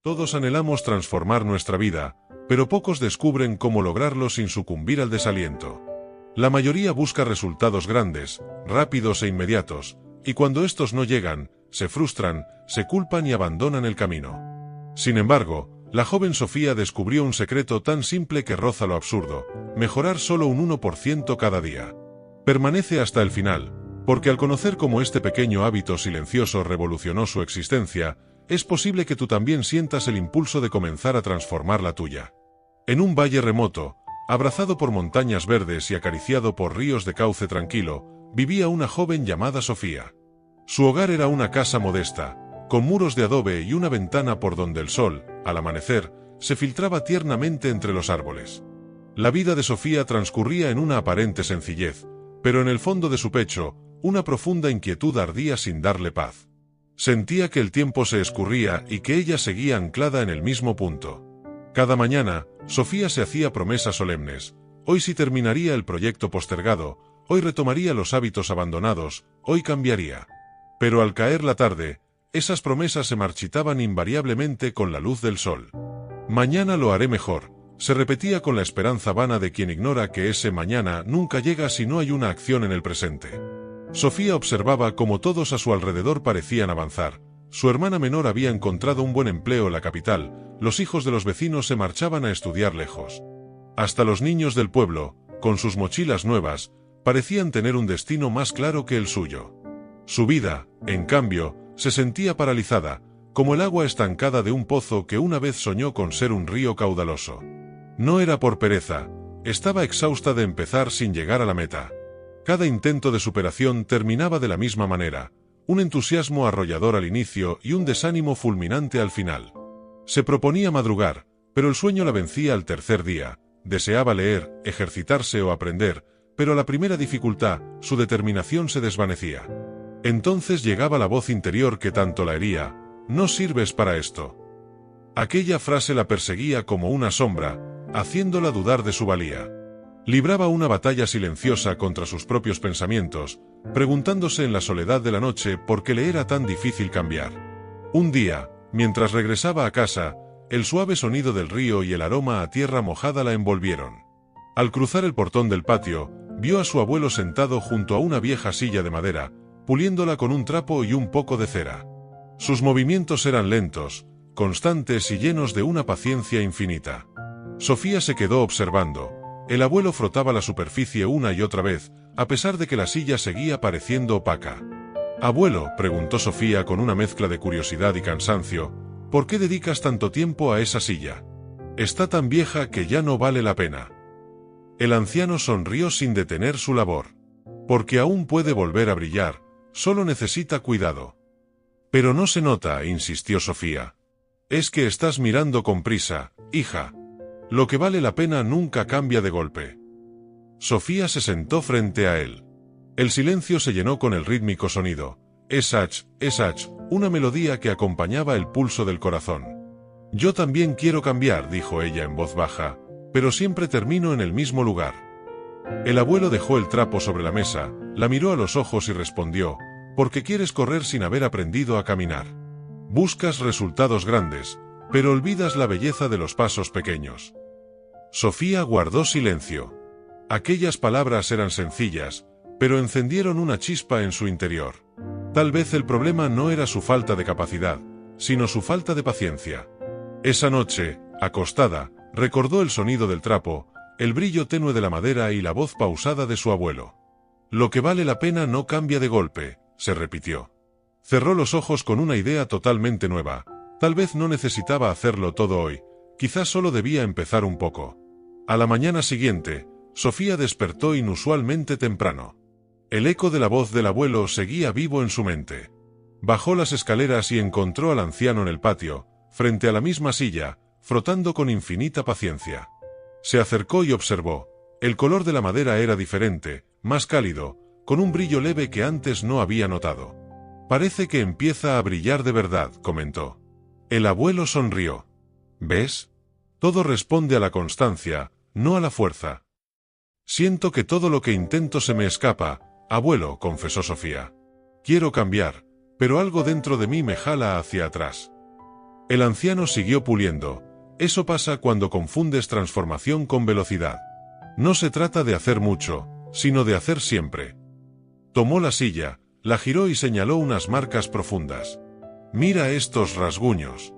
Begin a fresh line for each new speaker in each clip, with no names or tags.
Todos anhelamos transformar nuestra vida, pero pocos descubren cómo lograrlo sin sucumbir al desaliento. La mayoría busca resultados grandes, rápidos e inmediatos, y cuando estos no llegan, se frustran, se culpan y abandonan el camino. Sin embargo, la joven Sofía descubrió un secreto tan simple que roza lo absurdo: mejorar solo un 1% cada día. Permanece hasta el final, porque al conocer cómo este pequeño hábito silencioso revolucionó su existencia, es posible que tú también sientas el impulso de comenzar a transformar la tuya. En un valle remoto, abrazado por montañas verdes y acariciado por ríos de cauce tranquilo, vivía una joven llamada Sofía. Su hogar era una casa modesta, con muros de adobe y una ventana por donde el sol, al amanecer, se filtraba tiernamente entre los árboles. La vida de Sofía transcurría en una aparente sencillez, pero en el fondo de su pecho, una profunda inquietud ardía sin darle paz. Sentía que el tiempo se escurría y que ella seguía anclada en el mismo punto. Cada mañana, Sofía se hacía promesas solemnes: hoy sí terminaría el proyecto postergado, hoy retomaría los hábitos abandonados, hoy cambiaría. Pero al caer la tarde, esas promesas se marchitaban invariablemente con la luz del sol. Mañana lo haré mejor, se repetía con la esperanza vana de quien ignora que ese mañana nunca llega si no hay una acción en el presente. Sofía observaba cómo todos a su alrededor parecían avanzar. Su hermana menor había encontrado un buen empleo en la capital, los hijos de los vecinos se marchaban a estudiar lejos. Hasta los niños del pueblo, con sus mochilas nuevas, parecían tener un destino más claro que el suyo. Su vida, en cambio, se sentía paralizada, como el agua estancada de un pozo que una vez soñó con ser un río caudaloso. No era por pereza, estaba exhausta de empezar sin llegar a la meta. Cada intento de superación terminaba de la misma manera: un entusiasmo arrollador al inicio y un desánimo fulminante al final. Se proponía madrugar, pero el sueño la vencía al tercer día. Deseaba leer, ejercitarse o aprender, pero a la primera dificultad, su determinación se desvanecía. Entonces llegaba la voz interior que tanto la hería: no sirves para esto. Aquella frase la perseguía como una sombra, haciéndola dudar de su valía. Libraba una batalla silenciosa contra sus propios pensamientos, preguntándose en la soledad de la noche por qué le era tan difícil cambiar. Un día, mientras regresaba a casa, el suave sonido del río y el aroma a tierra mojada la envolvieron. Al cruzar el portón del patio, vio a su abuelo sentado junto a una vieja silla de madera, puliéndola con un trapo y un poco de cera. Sus movimientos eran lentos, constantes y llenos de una paciencia infinita. Sofía se quedó observando. El abuelo frotaba la superficie una y otra vez, a pesar de que la silla seguía pareciendo opaca. «Abuelo», preguntó Sofía con una mezcla de curiosidad y cansancio, «¿por qué dedicas tanto tiempo a esa silla? Está tan vieja que ya no vale la pena». El anciano sonrió sin detener su labor. «Porque aún puede volver a brillar, solo necesita cuidado». «Pero no se nota», insistió Sofía. «Es que estás mirando con prisa, hija. Lo que vale la pena nunca cambia de golpe». Sofía se sentó frente a él. El silencio se llenó con el rítmico sonido. Esach, una melodía que acompañaba el pulso del corazón. «Yo también quiero cambiar», dijo ella en voz baja, «pero siempre termino en el mismo lugar». El abuelo dejó el trapo sobre la mesa, la miró a los ojos y respondió: «Porque quieres correr sin haber aprendido a caminar. Buscas resultados grandes, pero olvidas la belleza de los pasos pequeños». Sofía guardó silencio. Aquellas palabras eran sencillas, pero encendieron una chispa en su interior. Tal vez el problema no era su falta de capacidad, sino su falta de paciencia. Esa noche, acostada, recordó el sonido del trapo, el brillo tenue de la madera y la voz pausada de su abuelo. «Lo que vale la pena no cambia de golpe», se repitió. Cerró los ojos con una idea totalmente nueva. Tal vez no necesitaba hacerlo todo hoy, quizás solo debía empezar un poco. A la mañana siguiente, Sofía despertó inusualmente temprano. El eco de la voz del abuelo seguía vivo en su mente. Bajó las escaleras y encontró al anciano en el patio, frente a la misma silla, frotando con infinita paciencia. Se acercó y observó. El color de la madera era diferente, más cálido, con un brillo leve que antes no había notado. «Parece que empieza a brillar de verdad», comentó. El abuelo sonrió. «¿Ves? Todo responde a la constancia, no a la fuerza». «Siento que todo lo que intento se me escapa, abuelo», confesó Sofía. «Quiero cambiar, pero algo dentro de mí me jala hacia atrás». El anciano siguió puliendo. Eso pasa cuando confundes transformación con velocidad. No se trata de hacer mucho, sino de hacer siempre. Tomó la silla, la giró y señaló unas marcas profundas. Mira estos rasguños.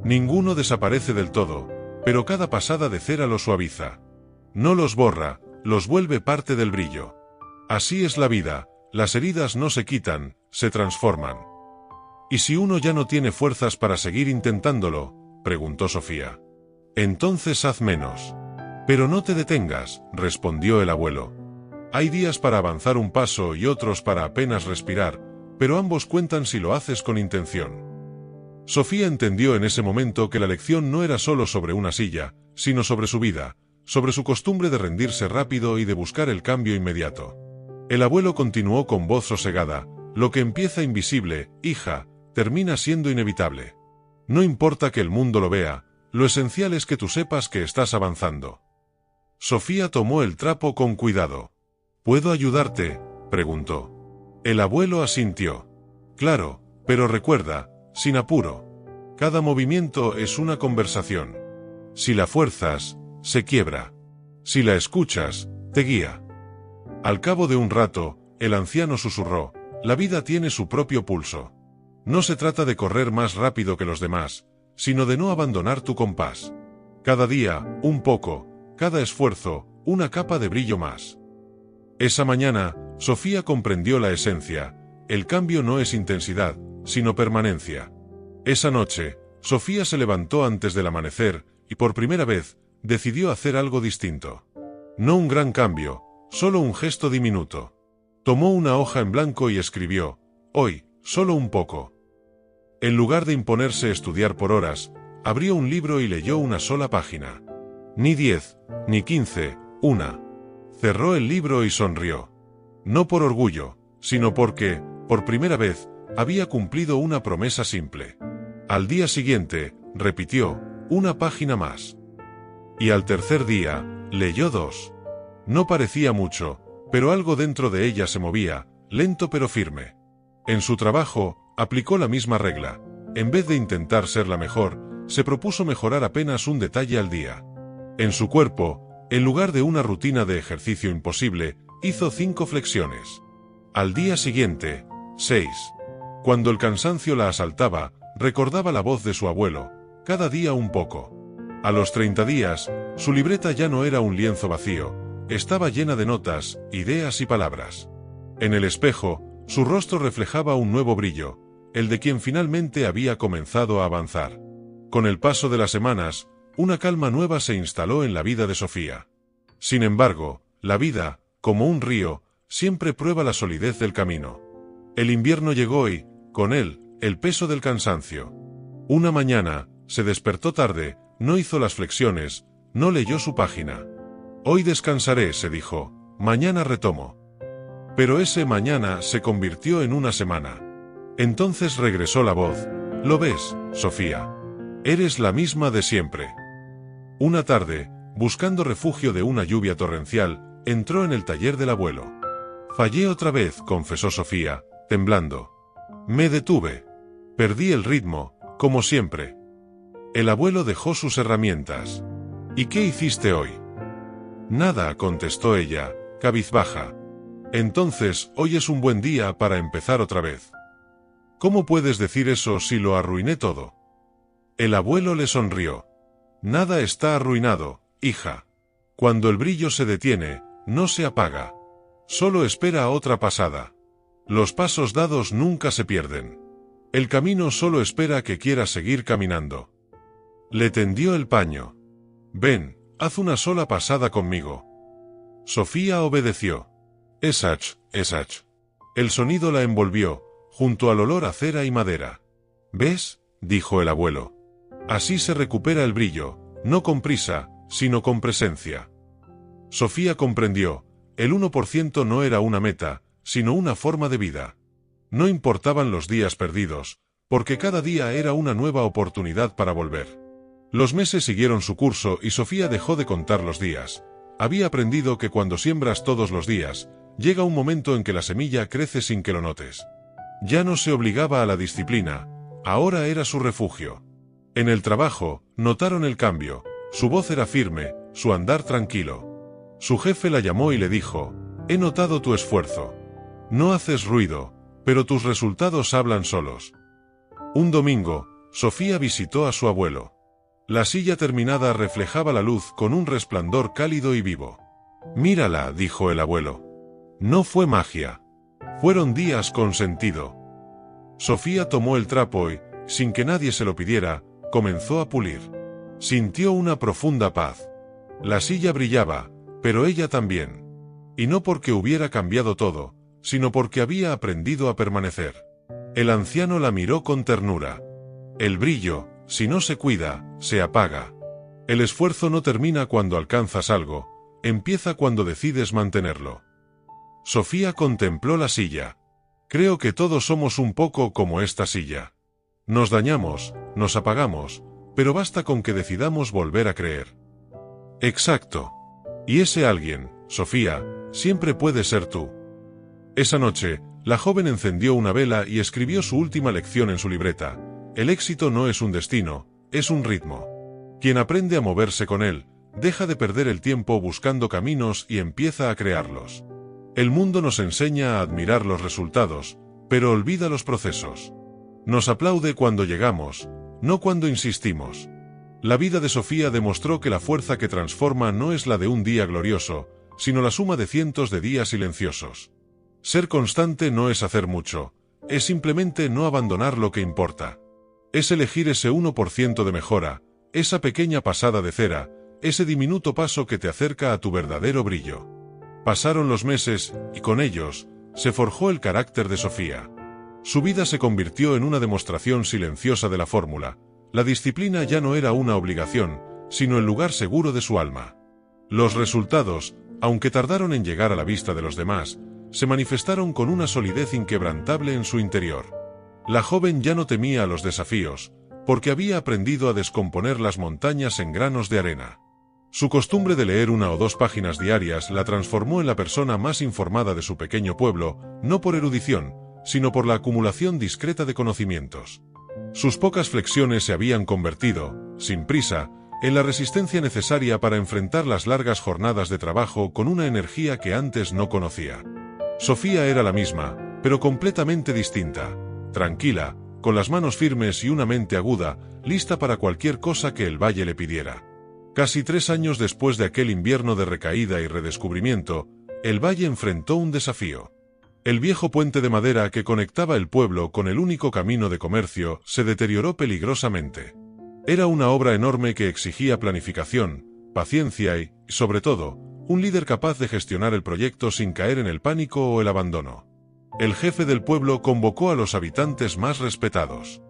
Ninguno desaparece del todo, pero cada pasada de cera los suaviza. No los borra, los vuelve parte del brillo. Así es la vida, las heridas no se quitan, se transforman. ¿Y si uno ya no tiene fuerzas para seguir intentándolo?, preguntó Sofía. Entonces haz menos. Pero no te detengas, respondió el abuelo. Hay días para avanzar un paso y otros para apenas respirar, pero ambos cuentan si lo haces con intención. Sofía entendió en ese momento que la lección no era solo sobre una silla, sino sobre su vida, sobre su costumbre de rendirse rápido y de buscar el cambio inmediato. El abuelo continuó con voz sosegada: lo que empieza invisible, hija, termina siendo inevitable. No importa que el mundo lo vea, lo esencial es que tú sepas que estás avanzando. Sofía tomó el trapo con cuidado. ¿Puedo ayudarte?, preguntó. El abuelo asintió. Claro, pero recuerda, sin apuro. Cada movimiento es una conversación. Si la fuerzas, se quiebra. Si la escuchas, te guía. Al cabo de un rato, el anciano susurró: la vida tiene su propio pulso. No se trata de correr más rápido que los demás, sino de no abandonar tu compás. Cada día, un poco, cada esfuerzo, una capa de brillo más. Esa mañana, Sofía comprendió la esencia: el cambio no es intensidad, sino permanencia. Esa noche, Sofía se levantó antes del amanecer, y por primera vez, decidió hacer algo distinto. No un gran cambio, solo un gesto diminuto. Tomó una hoja en blanco y escribió: hoy, solo un poco. En lugar de imponerse a estudiar por horas, abrió un libro y leyó una sola página. Ni 10, ni 15, una. Cerró el libro y sonrió. No por orgullo, sino porque, por primera vez, había cumplido una promesa simple. Al día siguiente, repitió: una página más. Y al tercer día, leyó 2. No parecía mucho, pero algo dentro de ella se movía, lento pero firme. En su trabajo, aplicó la misma regla. En vez de intentar ser la mejor, se propuso mejorar apenas un detalle al día. En su cuerpo, en lugar de una rutina de ejercicio imposible, hizo 5 flexiones. Al día siguiente, 6. Cuando el cansancio la asaltaba, recordaba la voz de su abuelo: cada día un poco. A los 30 días, su libreta ya no era un lienzo vacío, estaba llena de notas, ideas y palabras. En el espejo, su rostro reflejaba un nuevo brillo, el de quien finalmente había comenzado a avanzar. Con el paso de las semanas, una calma nueva se instaló en la vida de Sofía. Sin embargo, la vida, como un río, siempre prueba la solidez del camino. El invierno llegó y, con él, el peso del cansancio. Una mañana, se despertó tarde, no hizo las flexiones, no leyó su página. Hoy descansaré, se dijo, mañana retomo. Pero ese mañana se convirtió en una semana. Entonces regresó la voz: ¿lo ves, Sofía? Eres la misma de siempre. Una tarde, buscando refugio de una lluvia torrencial, entró en el taller del abuelo. Fallé otra vez, confesó Sofía, temblando. Me detuve. Perdí el ritmo, como siempre. El abuelo dejó sus herramientas. ¿Y qué hiciste hoy? Nada, contestó ella, cabizbaja. Entonces, hoy es un buen día para empezar otra vez. ¿Cómo puedes decir eso si lo arruiné todo? El abuelo le sonrió. Nada está arruinado, hija. Cuando el brillo se detiene, no se apaga. Solo espera a otra pasada. Los pasos dados nunca se pierden. El camino solo espera que quieras seguir caminando. Le tendió el paño. Ven, haz una sola pasada conmigo. Sofía obedeció. Esach, esach. El sonido la envolvió, junto al olor a cera y madera. ¿Ves?, dijo el abuelo. Así se recupera el brillo, no con prisa, sino con presencia. Sofía comprendió: el 1% no era una meta, sino una forma de vida. No importaban los días perdidos, porque cada día era una nueva oportunidad para volver. Los meses siguieron su curso y Sofía dejó de contar los días. Había aprendido que cuando siembras todos los días, llega un momento en que la semilla crece sin que lo notes. Ya no se obligaba a la disciplina, ahora era su refugio. En el trabajo, notaron el cambio. Su voz era firme, su andar tranquilo. Su jefe la llamó y le dijo: «He notado tu esfuerzo. No haces ruido, pero tus resultados hablan solos». Un domingo, Sofía visitó a su abuelo. La silla terminada reflejaba la luz con un resplandor cálido y vivo. «Mírala», dijo el abuelo. No fue magia. Fueron días con sentido. Sofía tomó el trapo y, sin que nadie se lo pidiera, comenzó a pulir. Sintió una profunda paz. La silla brillaba, pero ella también. Y no porque hubiera cambiado todo, sino porque había aprendido a permanecer. El anciano la miró con ternura. El brillo, si no se cuida, se apaga. El esfuerzo no termina cuando alcanzas algo, empieza cuando decides mantenerlo. Sofía contempló la silla. Creo que todos somos un poco como esta silla. Nos dañamos, nos apagamos, pero basta con que decidamos volver a creer. Exacto. Y ese alguien, Sofía, siempre puede ser tú. Esa noche, la joven encendió una vela y escribió su última lección en su libreta. El éxito no es un destino, es un ritmo. Quien aprende a moverse con él, deja de perder el tiempo buscando caminos y empieza a crearlos. El mundo nos enseña a admirar los resultados, pero olvida los procesos. Nos aplaude cuando llegamos, no cuando insistimos. La vida de Sofía demostró que la fuerza que transforma no es la de un día glorioso, sino la suma de cientos de días silenciosos. Ser constante no es hacer mucho, es simplemente no abandonar lo que importa. Es elegir ese 1% de mejora, esa pequeña pasada de cera, ese diminuto paso que te acerca a tu verdadero brillo. Pasaron los meses, y con ellos, se forjó el carácter de Sofía. Su vida se convirtió en una demostración silenciosa de la fórmula. La disciplina ya no era una obligación, sino el lugar seguro de su alma. Los resultados, aunque tardaron en llegar a la vista de los demás, se manifestaron con una solidez inquebrantable en su interior. La joven ya no temía a los desafíos, porque había aprendido a descomponer las montañas en granos de arena. Su costumbre de leer 1 o 2 páginas diarias la transformó en la persona más informada de su pequeño pueblo, no por erudición, sino por la acumulación discreta de conocimientos. Sus pocas flexiones se habían convertido, sin prisa, en la resistencia necesaria para enfrentar las largas jornadas de trabajo con una energía que antes no conocía. Sofía era la misma, pero completamente distinta, tranquila, con las manos firmes y una mente aguda, lista para cualquier cosa que el valle le pidiera. Casi 3 años después de aquel invierno de recaída y redescubrimiento, el valle enfrentó un desafío. El viejo puente de madera que conectaba el pueblo con el único camino de comercio se deterioró peligrosamente. Era una obra enorme que exigía planificación, paciencia y, sobre todo, un líder capaz de gestionar el proyecto sin caer en el pánico o el abandono. El jefe del pueblo convocó a los habitantes más respetados.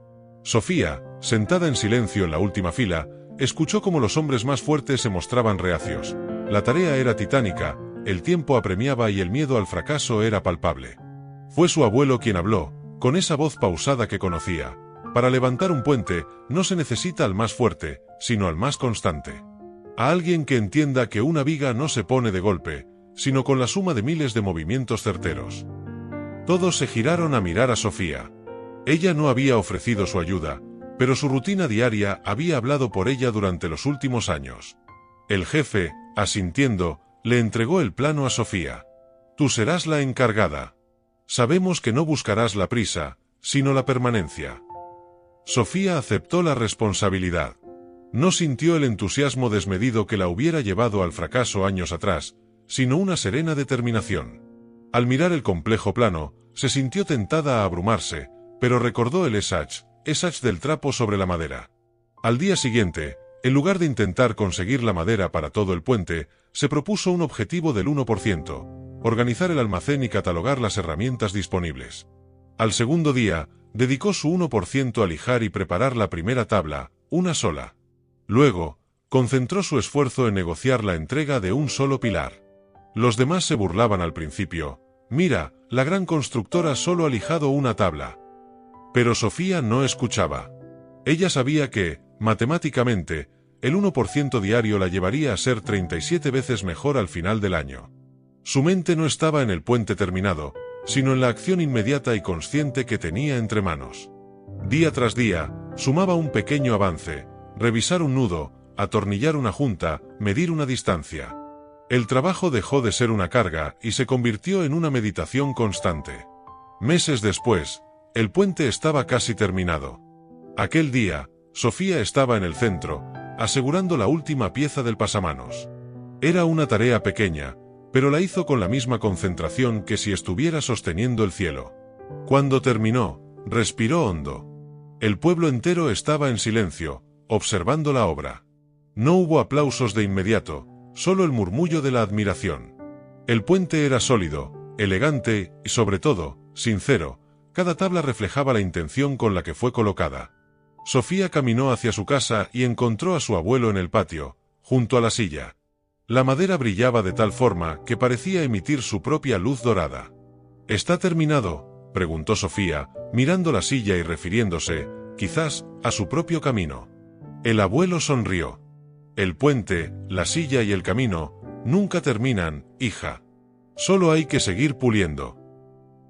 Sofía, sentada en silencio en la última fila, escuchó cómo los hombres más fuertes se mostraban reacios. La tarea era titánica, el tiempo apremiaba y el miedo al fracaso era palpable. Fue su abuelo quien habló, con esa voz pausada que conocía. Para levantar un puente, no se necesita al más fuerte, sino al más constante. A alguien que entienda que una viga no se pone de golpe, sino con la suma de miles de movimientos certeros. Todos se giraron a mirar a Sofía. Ella no había ofrecido su ayuda, pero su rutina diaria había hablado por ella durante los últimos años. El jefe, asintiendo, le entregó el plano a Sofía. Tú serás la encargada. Sabemos que no buscarás la prisa, sino la permanencia. Sofía aceptó la responsabilidad. No sintió el entusiasmo desmedido que la hubiera llevado al fracaso años atrás, sino una serena determinación. Al mirar el complejo plano, se sintió tentada a abrumarse, pero recordó el Esach del trapo sobre la madera. Al día siguiente, en lugar de intentar conseguir la madera para todo el puente, se propuso un objetivo del 1%, organizar el almacén y catalogar las herramientas disponibles. Al segundo día, dedicó su 1% a lijar y preparar la primera tabla, una sola. Luego, concentró su esfuerzo en negociar la entrega de un solo pilar. Los demás se burlaban al principio. Mira, la gran constructora solo ha lijado una tabla. Pero Sofía no escuchaba. Ella sabía que, matemáticamente, el 1% diario la llevaría a ser 37 veces mejor al final del año. Su mente no estaba en el puente terminado, sino en la acción inmediata y consciente que tenía entre manos. Día tras día, Sumaba un pequeño avance, revisar un nudo, atornillar una junta, medir una distancia. El trabajo dejó de ser una carga y se convirtió en una meditación constante. Meses después, el puente estaba casi terminado. Aquel día, Sofía estaba en el centro, asegurando la última pieza del pasamanos. Era una tarea pequeña, pero la hizo con la misma concentración que si estuviera sosteniendo el cielo. Cuando terminó, respiró hondo. El pueblo entero estaba en silencio, observando la obra. No hubo aplausos de inmediato, solo el murmullo de la admiración. El puente era sólido, elegante y, sobre todo, sincero. Cada tabla reflejaba la intención con la que fue colocada. Sofía caminó hacia su casa y encontró a su abuelo en el patio, junto a la silla. La madera brillaba de tal forma que parecía emitir su propia luz dorada. ¿Está terminado?, preguntó Sofía, mirando la silla y refiriéndose, quizás, a su propio camino. El abuelo sonrió. El puente, la silla y el camino nunca terminan, hija. Solo hay que seguir puliendo.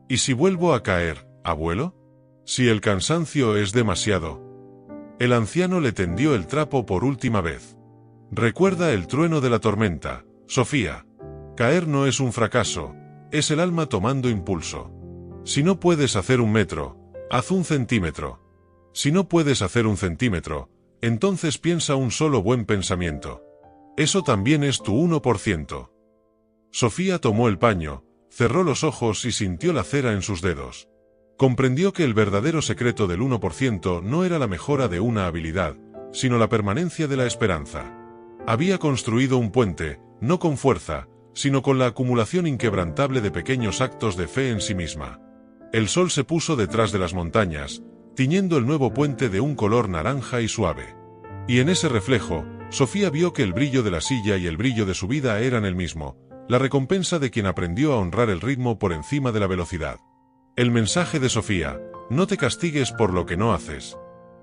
¿Y si vuelvo a caer, abuelo? Si el cansancio es demasiado. El anciano le tendió el trapo por última vez. Recuerda el trueno de la tormenta, Sofía. Caer no es un fracaso, es el alma tomando impulso. Si no puedes hacer 1 metro, haz 1 centímetro. Si no puedes hacer 1 centímetro, entonces piensa un solo buen pensamiento. Eso también es tu 1%. Sofía tomó el paño, cerró los ojos y sintió la cera en sus dedos. Comprendió que el verdadero secreto del 1% no era la mejora de una habilidad, sino la permanencia de la esperanza. Había construido un puente, no con fuerza, sino con la acumulación inquebrantable de pequeños actos de fe en sí misma. El sol se puso detrás de las montañas, tiñendo el nuevo puente de un color naranja y suave. Y en ese reflejo, Sofía vio que el brillo de la silla y el brillo de su vida eran el mismo, la recompensa de quien aprendió a honrar el ritmo por encima de la velocidad. El mensaje de Sofía: no te castigues por lo que no haces.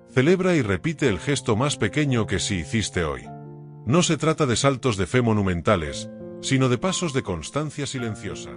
Celebra y repite el gesto más pequeño que sí hiciste hoy. No se trata de saltos de fe monumentales, sino de pasos de constancia silenciosa.